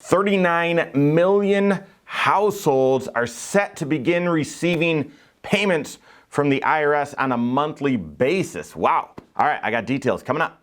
39 million households are set to begin receiving payments from the IRS on a monthly basis. Wow. All right, I got details coming up.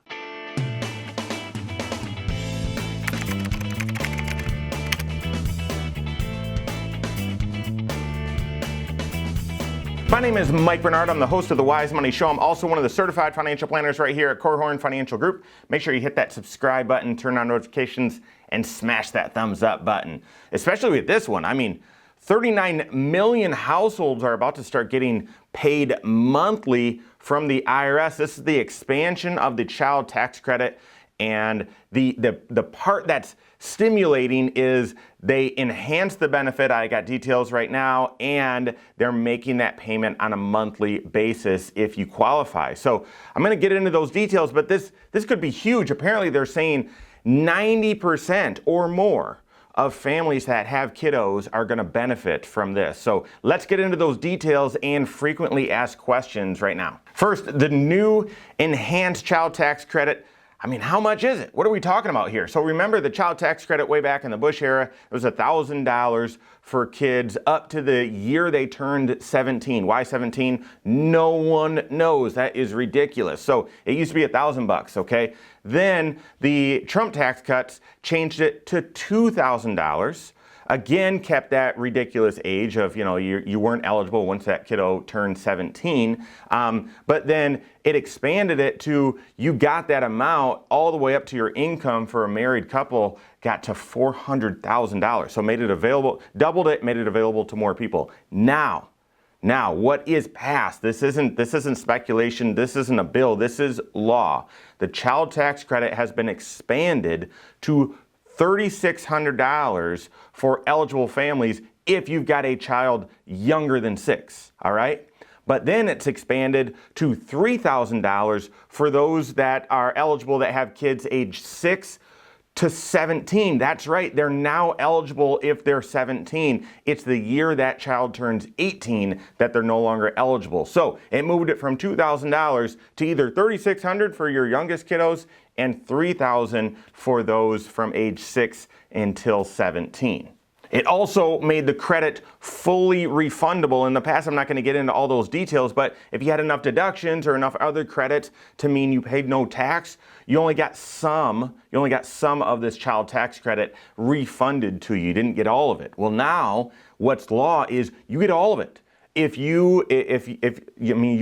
My name is Mike Bernard. I'm the host of the Wise Money Show. I'm also one of the certified financial planners right here at Korhorn Financial Group. Make sure you hit that subscribe button, turn on notifications, and smash that thumbs up button. Especially with this one. I mean, 39 million households are about to start getting paid monthly from the IRS. This is the expansion of the child tax credit. And the part that's stimulating is they enhance the benefit. I got details right now, and they're making that payment on a monthly basis if you qualify. So I'm going to get into those details, but this could be huge. Apparently they're saying 90% or more of families that have kiddos are going to benefit from this. So let's get into those details and frequently asked questions right now. First, the new enhanced child tax credit. I mean, how much is it? What are we talking about here? So remember the child tax credit way back in the Bush era, it was $1,000 for kids up to the year they turned 17. Why 17? No one knows. That is ridiculous. So it used to be $1,000, okay? Then the Trump tax cuts changed it to $2,000. Again, kept that ridiculous age of, you weren't eligible once that kiddo turned 17. But then it expanded it to, you got that amount all the way up to your income for a married couple got to $400,000. So made it available, doubled it, made it available to more people. Now, what is passed? This isn't speculation. This isn't a bill. This is law. The child tax credit has been expanded to $3,600 for eligible families if you've got a child younger than 6, all right? But then it's expanded to $3,000 for those that are eligible that have kids age 6 to 17. That's right, they're now eligible if they're 17. It's the year that child turns 18 that they're no longer eligible. So it moved it from $2,000 to either $3,600 for your youngest kiddos and $3,000 for those from age 6 until 17. It also made the credit fully refundable. In the past, I'm not going to get into all those details, but if you had enough deductions or enough other credits to mean you paid no tax, you only got some of this child tax credit refunded to you. You didn't get all of it. Well, now what's law is you get all of it. You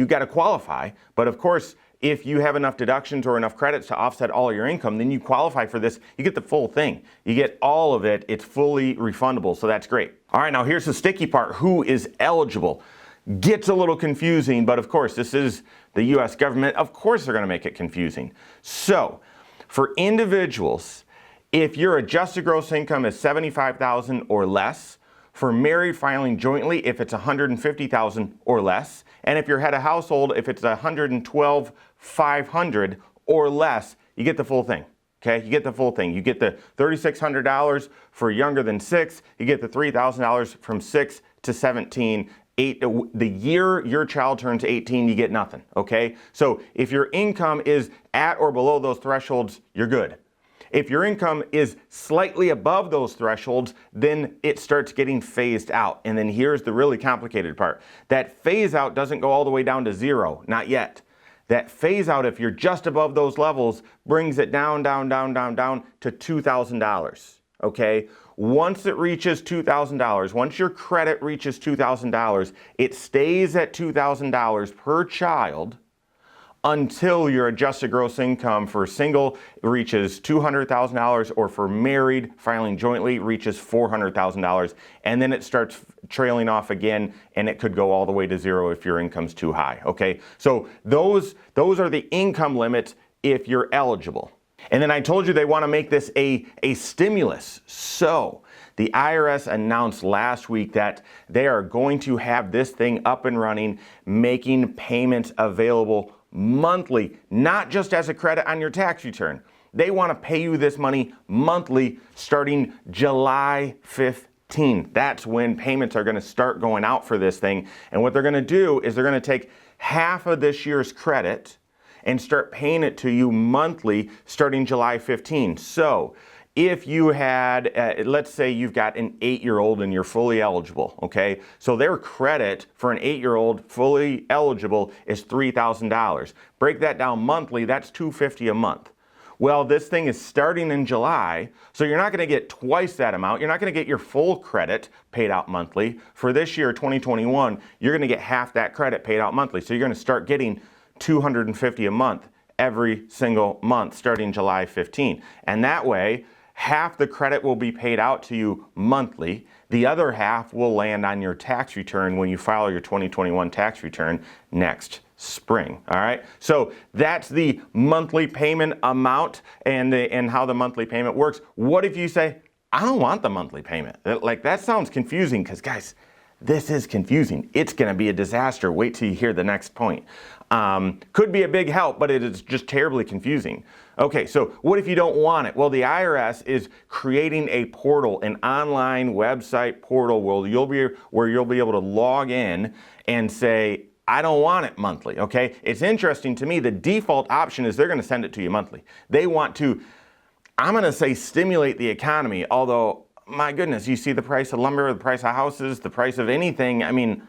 got to qualify, but of course, if you have enough deductions or enough credits to offset all your income, then you qualify for this. You get the full thing. You get all of it. It's fully refundable, so that's great. All right, now here's the sticky part. Who is eligible? Gets a little confusing, but of course, this is the U.S. government. Of course, they're going to make it confusing. So, for individuals, if your adjusted gross income is $75,000 or less, for married filing jointly, if it's $150,000 or less, and if you're head of household, if it's $112,500 or less, you get the full thing. Okay, you get the full thing. You get the $3,600 for younger than 6. You get the $3,000 from 6 to 17. The year your child turns 18, you get nothing. Okay, so if your income is at or below those thresholds, you're good. If your income is slightly above those thresholds, then it starts getting phased out. And then here's the really complicated part. That phase out doesn't go all the way down to 0, not yet. That phase out, if you're just above those levels, brings it down to $2,000, okay? Once it reaches $2,000, once your credit reaches $2,000, it stays at $2,000 per child until your adjusted gross income for single reaches $200,000 or for married filing jointly reaches $400,000. And then it starts trailing off again, and it could go all the way to 0 if your income's too high, okay? So those are the income limits if you're eligible. And then I told you they want to make this a stimulus. So the IRS announced last week that they are going to have this thing up and running, making payments available monthly, not just as a credit on your tax return. They want to pay you this money monthly starting July 15th. That's when payments are going to start going out for this thing. And what they're going to do is they're going to take half of this year's credit and start paying it to you monthly starting July 15th. So if you had, let's say you've got an 8-year-old and you're fully eligible, okay? So their credit for an 8-year-old fully eligible is $3,000. Break that down monthly, that's $250 a month. Well, this thing is starting in July, so you're not going to get twice that amount. You're not going to get your full credit paid out monthly. For this year, 2021, you're going to get half that credit paid out monthly. So you're going to start getting $250 a month every single month starting July 15. And that way, half the credit will be paid out to you monthly. The other half will land on your tax return when you file your 2021 tax return next spring. All right. So that's the monthly payment amount and how the monthly payment works. What if you say, I don't want the monthly payment? Like, that sounds confusing, because guys, this is confusing. It's going to be a disaster. Wait till you hear the next point. Could be a big help, but it is just terribly confusing. Okay, so what if you don't want it? Well, the IRS is creating a portal, an online website portal where you'll be able to log in and say, I don't want it monthly, okay? It's interesting to me, the default option is they're going to send it to you monthly. They want to, I'm going to say, stimulate the economy, although, my goodness, you see the price of lumber, the price of houses, the price of anything. I mean,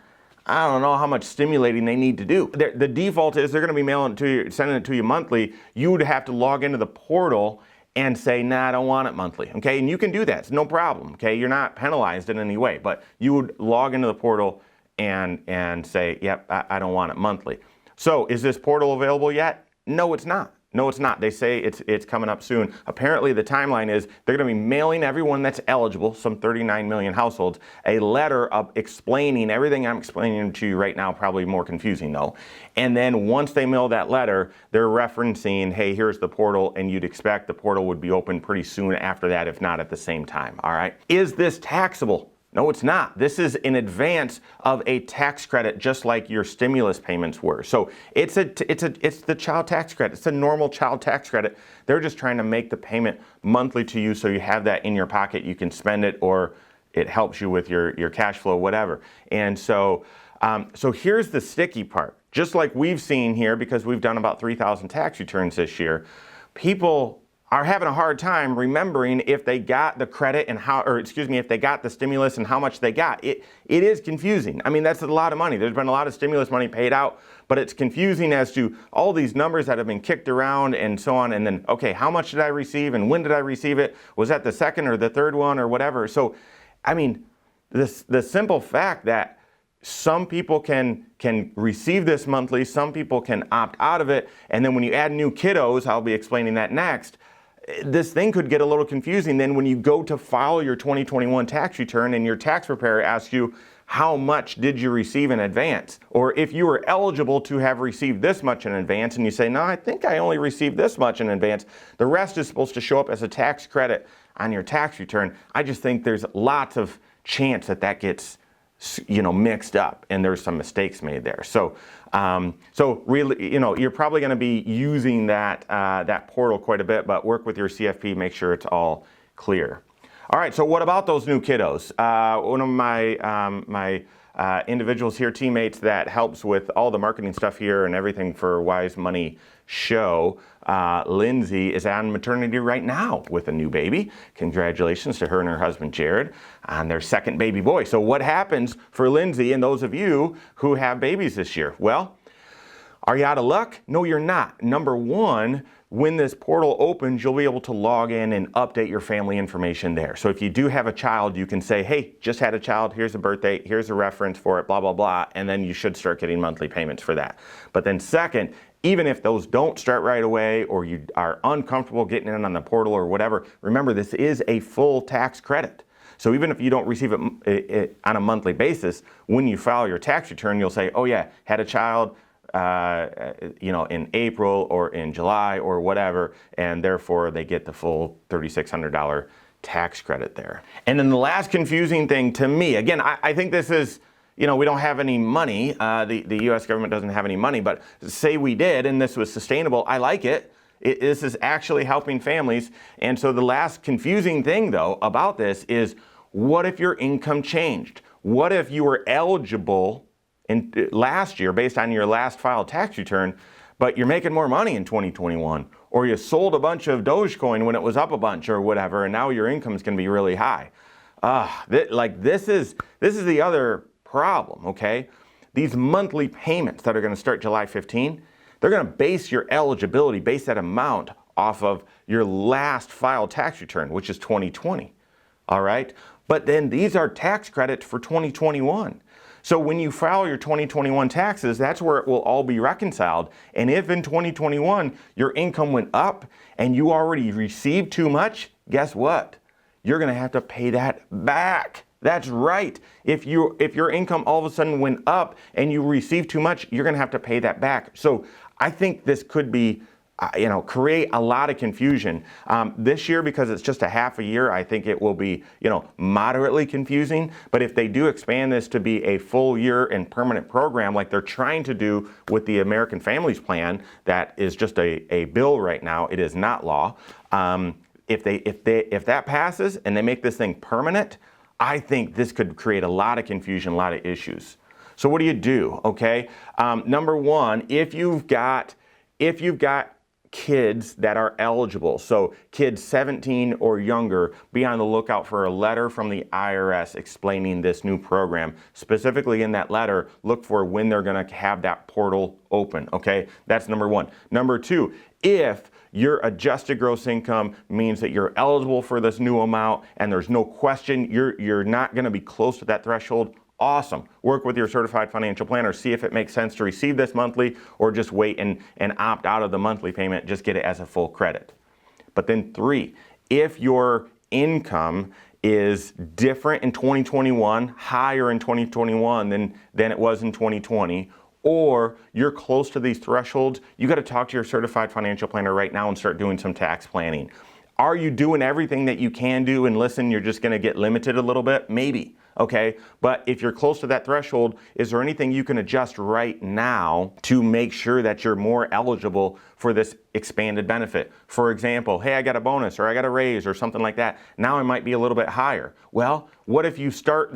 I don't know how much stimulating they need to do. The default is they're going to be mailing it to you, sending it to you monthly. You would have to log into the portal and say, nah, I don't want it monthly, okay? And you can do that. It's no problem, okay? You're not penalized in any way, but you would log into the portal and say, yep, I don't want it monthly. So is this portal available yet? No, it's not. No, it's not. They say it's coming up soon. Apparently, the timeline is they're going to be mailing everyone that's eligible, some 39 million households, a letter of explaining everything I'm explaining to you right now, probably more confusing though. And then once they mail that letter, they're referencing, hey, here's the portal, and you'd expect the portal would be open pretty soon after that, if not at the same time. All right. Is this taxable? No, it's not. This is in advance of a tax credit, just like your stimulus payments were. So it's the child tax credit. It's a normal child tax credit. They're just trying to make the payment monthly to you, so you have that in your pocket. You can spend it, or it helps you with your cash flow, whatever. And so, so here's the sticky part. Just like we've seen here, because we've done about 3,000 tax returns this year, people are having a hard time remembering if they got the credit and how, or excuse me, if they got the stimulus and how much they got. It is confusing. I mean, that's a lot of money. There's been a lot of stimulus money paid out, but it's confusing as to all these numbers that have been kicked around and so on. And then, okay, how much did I receive and when did I receive it? Was that the second or the third one or whatever? So, I mean, the simple fact that some people can receive this monthly, some people can opt out of it, and then when you add new kiddos, I'll be explaining that next, this thing could get a little confusing. Then when you go to file your 2021 tax return and your tax preparer asks you, how much did you receive in advance? Or if you were eligible to have received this much in advance and you say, no, I think I only received this much in advance, the rest is supposed to show up as a tax credit on your tax return. I just think there's lots of chance that that gets, you know, mixed up and there's some mistakes made there. So, so really, you know, you're probably going to be using that that portal quite a bit, but work with your CFP, make sure it's all clear. All right. So what about those new kiddos? One of my individuals here, teammates that helps with all the marketing stuff here and everything for Wise Money Show, Lindsay, is on maternity right now with a new baby. Congratulations to her and her husband Jared on their second baby boy. So what happens for Lindsay and those of you who have babies this year? Well, are you out of luck? No, you're not. Number one, when this portal opens, you'll be able to log in and update your family information there. So if you do have a child, you can say, hey, just had a child, here's a birth date, here's a reference for it, blah, blah, blah, and then you should start getting monthly payments for that. But then second, even if those don't start right away or you are uncomfortable getting in on the portal or whatever, remember this is a full tax credit. So even if you don't receive it on a monthly basis, when you file your tax return, you'll say, oh yeah, had a child, you know, in April or in July or whatever, and therefore they get the full $3,600 tax credit there. And then the last confusing thing to me, again, I think this is, you know, we don't have any money, the U.S. government doesn't have any money, but say we did and this was sustainable, I like it. This is actually helping families. And so the last confusing thing though about this is, what if your income changed? What if you were eligible last year based on your last filed tax return, but you're making more money in 2021, or you sold a bunch of Dogecoin when it was up a bunch or whatever, and now your income is going to be really high. This is the other problem, okay? These monthly payments that are going to start July 15, they're going to base your eligibility, base that amount off of your last filed tax return, which is 2020, all right? But then these are tax credits for 2021. So when you file your 2021 taxes, that's where it will all be reconciled. And if in 2021 your income went up and you already received too much, guess what? You're going to have to pay that back. That's right. If your income all of a sudden went up and you received too much, you're going to have to pay that back. So I think this could be create a lot of confusion. This year, because it's just a half a year, I think it will be, moderately confusing. But if they do expand this to be a full year and permanent program, like they're trying to do with the American Families Plan, that is just a bill right now. It is not law. If that passes and they make this thing permanent, I think this could create a lot of confusion, a lot of issues. So what do you do? Okay, number one, if you've got kids that are eligible, so kids 17 or younger, be on the lookout for a letter from the IRS explaining this new program. Specifically in that letter, look for when they're going to have that portal open, okay? That's number one. Number two, if your adjusted gross income means that you're eligible for this new amount and there's no question you're not going to be close to that threshold, awesome. Work with your certified financial planner. See if it makes sense to receive this monthly or just wait and opt out of the monthly payment. Just get it as a full credit. But then three, if your income is different in 2021, higher in 2021 than it was in 2020, or you're close to these thresholds, you got to talk to your certified financial planner right now and start doing some tax planning. Are you doing everything that you can do? And listen, you're just going to get limited a little bit? Maybe. Okay, but if you're close to that threshold, is there anything you can adjust right now to make sure that you're more eligible for this expanded benefit? For example, hey, I got a bonus or I got a raise or something like that. Now I might be a little bit higher. Well, what if you start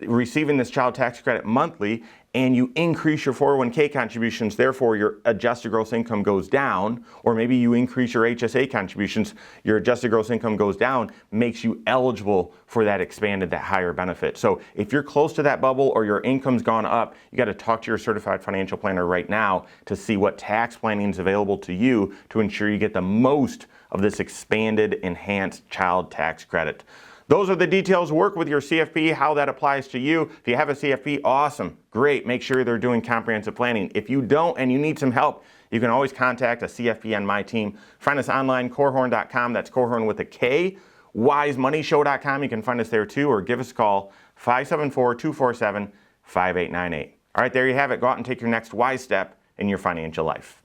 receiving this child tax credit monthly and you increase your 401k contributions, therefore your adjusted gross income goes down, or maybe you increase your HSA contributions, your adjusted gross income goes down, makes you eligible for that expanded, that higher benefit. So if you're close to that bubble or your income's gone up, you got to talk to your certified financial planner right now to see what tax planning is available to you to ensure you get the most of this expanded, enhanced child tax credit. Those are the details. Work with your CFP, how that applies to you. If you have a CFP, awesome, great. Make sure they're doing comprehensive planning. If you don't and you need some help, you can always contact a CFP on my team. Find us online, corehorn.com. That's Corehorn with a K. WiseMoneyShow.com. You can find us there too, or give us a call, 574-247-5898. All right, there you have it. Go out and take your next wise step in your financial life.